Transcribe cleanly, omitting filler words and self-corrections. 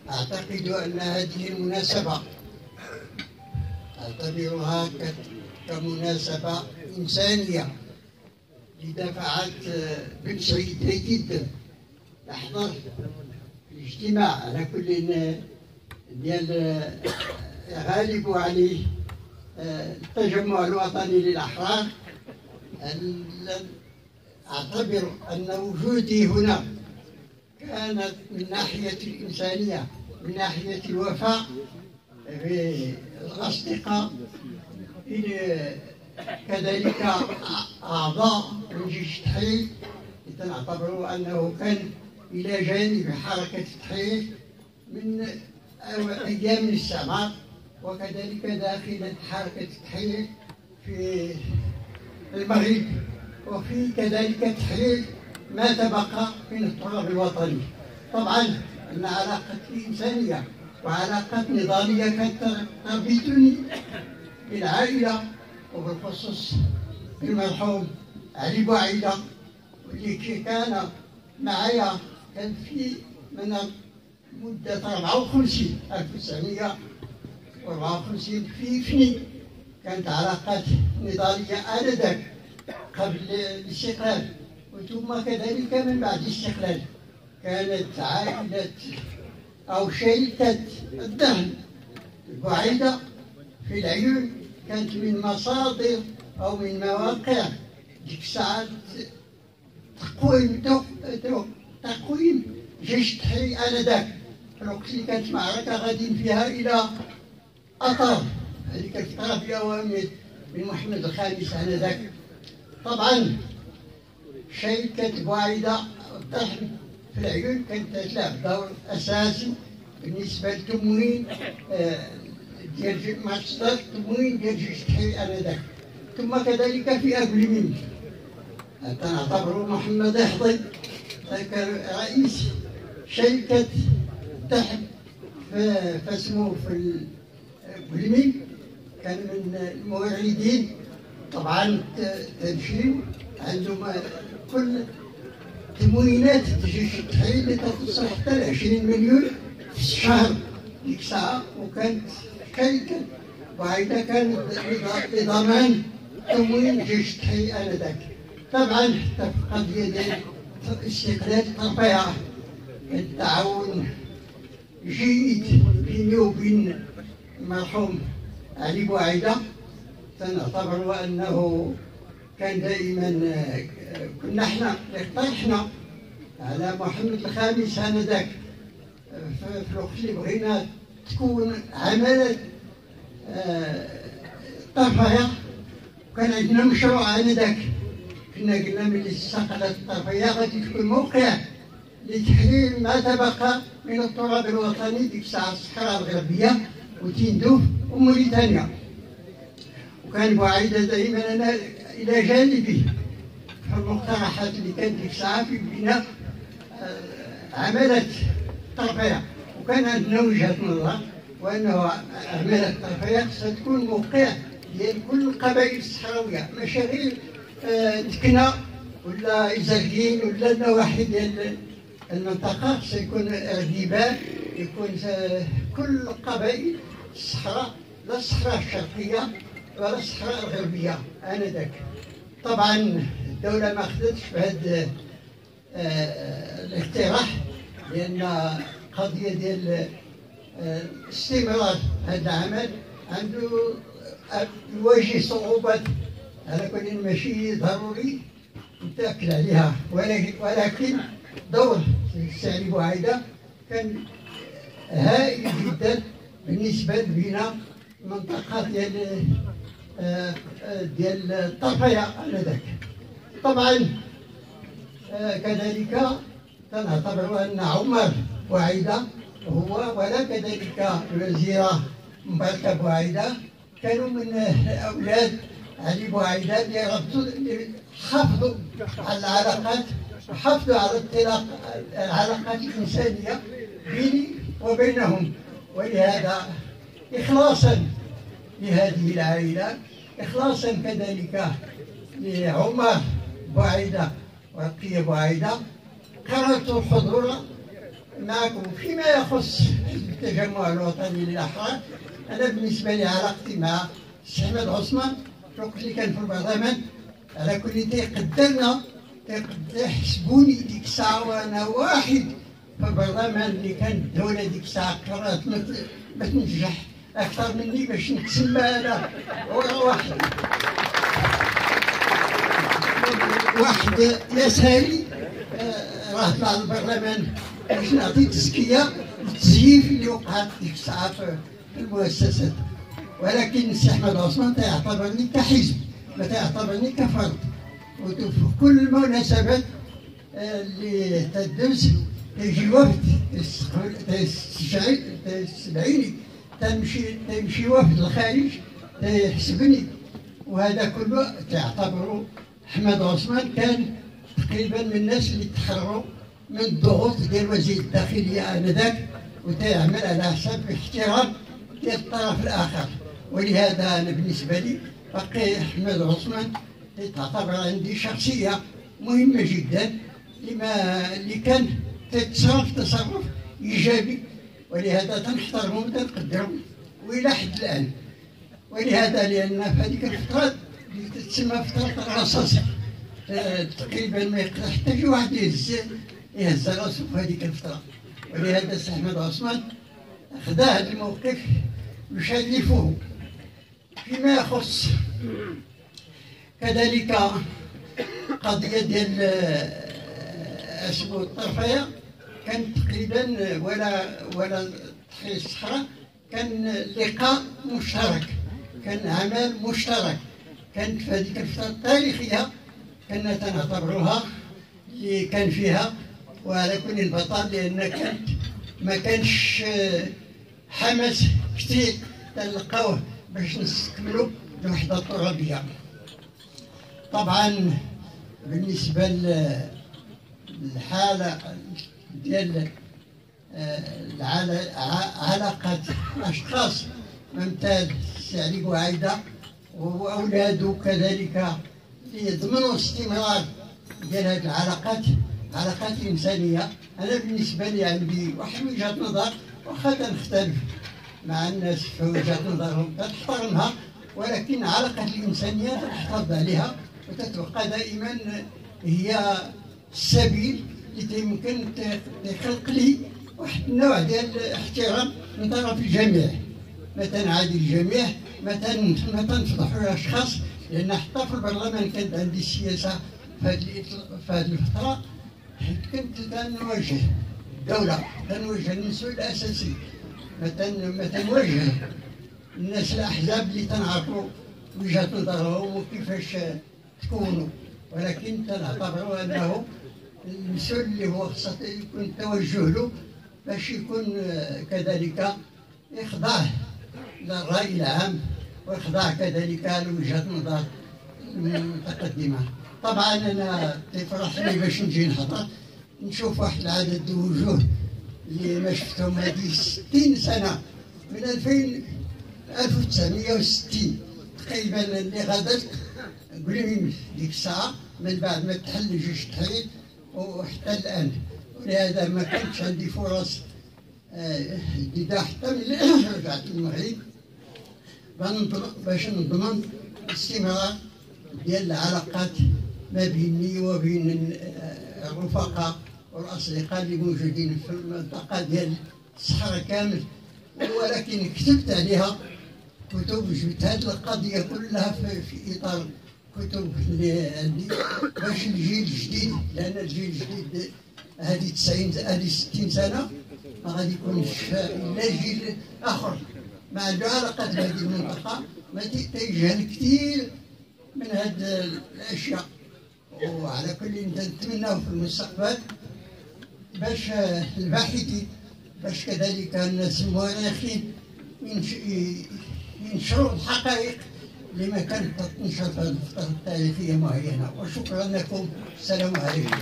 أعتقد أن هذه المناسبة أعتبرها كمناسبة إنسانية، لذا فعلت بن سعيد جدا نحضر الاجتماع على كل ديال غالب عليه التجمع الوطني للأحرار. أعتبر أن وجودي هنا كانت من ناحية الإنسانية، من ناحية الوفاء بالأصدقاء، كذلك أعضاء من جيش التحرير، نعتبر أنه كان إلى جانب حركة التحرير من أيام الاستعمار، وكذلك داخل حركة التحرير في المغرب، وفي كذلك التحرير ما تبقى من التراب الوطني. طبعا أن علاقتي إنسانية وعلاقات نضالية كانت تربطني بالعائلة، وبالخصوص بالمرحوم علي بوعيدة، واللي كان معايا كان في من مدة 1954 في فني. كانت علاقات نضالية آنذاك قبل الاستقلال، وثم كذلك من بعد الاستقلال. كانت عائلة أو شركة الدهن بوعيدة في العيون كانت من مصادر أو من مواقع ديك الساعة تقويم جيش التحرير آنذاك، في الوقت اللي كانت معركة غادين فيها إلى أطار، هذيك الفترة في أوامر من محمد الخامس آنذاك. طبعا شركة بوعيدة الدهن في العيون كانت تلعب دور أساسي بالنسبة للتموين ديال مصدر التموين ديال جيش التحرير آنذاك. ثم كذلك في أقليمين نعتبر محمد حضي كان رئيس شركة الدهن فاسمه في أقليمين، كان من الموردين. طبعا تمشي عندهم كل تموينات جيش التحرير اللي توصل حتى 20 مليون في الشهر ديك الساعة، وكانت شركة بوعيدة كانت بضمان تموين جيش التحرير آنذاك. طبعا حتى في القضية ديال استقلال الرفيعة كان التعاون جيد بيني وبين المرحوم علي بوعيدة. سنعتبر أنه كان دائما كنا احنا اقترحنا على محمد الخامس آنذاك في الوقت اللي بغينا تكون عمالة الطرفية، وكان عندنا مشروع آنذاك. كنا قلنا ملي استقلت الطرفية غادي تكون موقع لتحرير ما تبقى من التراب الوطني ديك الساعة الصحراء الغربية وتندوف وموريتانيا. وكان بوعيدة دائما أنا إلى جانبي في المقترحات اللي كانت ديك الساعة في بناء عمالة الطرفية، وكان عندنا وجهة نظر وأنه عمالة الطرفية ستكون موقع ديال كل القبائل الصحراوية، ماشي غير تكنا ولا إزرقين ولا النواحي ديال المنطقة، سيكون ارغيبان، يكون كل قبائل الصحراء، لا الصحراء الشرقية ولا الصحراء الغربية آنذاك. طبعا الدولة ما خدتش بهذا الاقتراح، لأن قضية ديال استمرار هذا العمل عنده يواجه صعوبات، على كل ماشي ضروري نتأكد عليها، ولكن دور السي بوعيدة كان هائل جدا بالنسبة لنا المنطقة ديال الطرفية آنذاك. طبعا كذلك نعتبر أن عمر بوعيدة هو ولا كذلك الوزيرة مباركة بوعيدة كانوا من أولاد علي بوعيدة اللي حافظوا على العلاقات وحافظوا على العلاقات الإنسانية بيني وبينهم. ولهذا إخلاصا لهذه العائلة، إخلاصا كذلك لعمر بوعيدة ورقية بوعيدة، قررت الحضور معكم فيما يخص التجمع الوطني للأحرار. أنا بالنسبة لي علاقتي مع السي أحمد عثمان الوقت اللي كان في البرلمان على كل تيقدرنا تحسبوني ديك الساعة وأنا واحد في البرلمان اللي كان الدولة ديك الساعة قررت ما تنجح أكثر مني باش نتسمى أنا واحد يساري راه طلع للبرلمان باش نعطي تزكية للتزييف اللي وقعت ديك الساعة في المؤسسات. ولكن السي أحمد عثمان تيعتبرني كحزب ما تيعتبرني كفرد، وفي كل المناسبات اللي تدوز تيجي وفد تستدعيني تمشي وفد الخارج تيحسبني، وهذا كله تعتبره أحمد عثمان كان تقريبا من الناس اللي تحرروا من الضغوط ديال وزير الداخلية آنذاك، وتيعمل على حساب الاحترام ديال الطرف الآخر. ولهذا أنا بالنسبة لي باقي أحمد عثمان تعتبر عندي شخصية مهمة جدا اللي كان تتصرف تصرف إيجابي، ولهذا تنحترمه وتنقدره وإلى حد الآن. ولهذا لأن في هذيك الفترة اللي تتسمى فترة الرصاص تقريبا ما يقدر حتى شي واحد يهز راسو في هذيك الفترة. ولهذا السي أحمد عثمان أخذ هذا الموقف يشرفه. فيما يخص كذلك قضية ديال اسمه الطرفية، كان تقريبا ولا تحرير الصحراء كان لقاء مشترك، كان عمل مشترك، كانت في هذيك الفترة التاريخية كنا تنعتبروها اللي كان فيها وعلى كل البطل، لأن ما كانش حماس كثير تلقاوه باش نستكملوا الوحدة الترابية. طبعا بالنسبة للحالة ديال علاقة أشخاص ممثال السي علي بوعيدة وأولاده كذلك يضمنوا استمرار ديال هذه العلاقات الإنسانية. أنا بالنسبة لي عندي واحد وجهة نظر، واخا تنختلف مع الناس في وجهة نظرهم تحترمها، ولكن العلاقة الإنسانية تحافظ عليها وتتبقى دائما هي السبيل اللي يمكن تخلق لي واحد النوع ديال الاحترام من طرف الجميع. ما تنعادي الجميع، ما تنفضحوا الاشخاص، لان حتى في البرلمان كانت عندي السياسه في هذه الفتره كنت تنواجه الدوله، تنواجه المسؤول الاساسي، ما تنواجه الناس الاحزاب اللي تنعرفوا وجهه نظرهم وكيفاش تكونوا، ولكن تنعتبروا انه المسؤول اللي هو خاصة يكون توجه له باش يكون كذلك يخضع للرأي العام ويخضع كذلك لوجهة نظر المتقدمة. طبعا أنا تفرحني باش نجي نحضر نشوف واحد العدد الوجوه اللي ما شفتهم هذه 60 سنة من 1960 تقريبا اللي غادرت قريب ديك الساعة من بعد ما تحل جيش التحرير وحتى الآن. ولهذا ما كانتش عندي فرص جديدة حتى ملي رجعت للمغرب باش نضمن استمرار ديال العلاقات ما بيني وبين الرفقاء والأصدقاء اللي موجودين في المنطقة ديال الصحراء كامل. ولكن كتبت عليها كتب، جبت هذه القضية كلها في إطار كتب اللي عندي باش الجيل الجديد، لأن الجيل الجديد هذه 60 سنة ما غادي يكونش إلا جيل آخر ما عنده علاقات بهذه المنطقة، ما تيجهل كثير من هذه الأشياء. وعلى كل نتمناه في المستقبل باش الباحثين باش كذلك الناس المؤرخين ينشروا الحقائق لما كانت تنشر في الفترة التاريخية معينة. وشكرا لكم، السلام عليكم.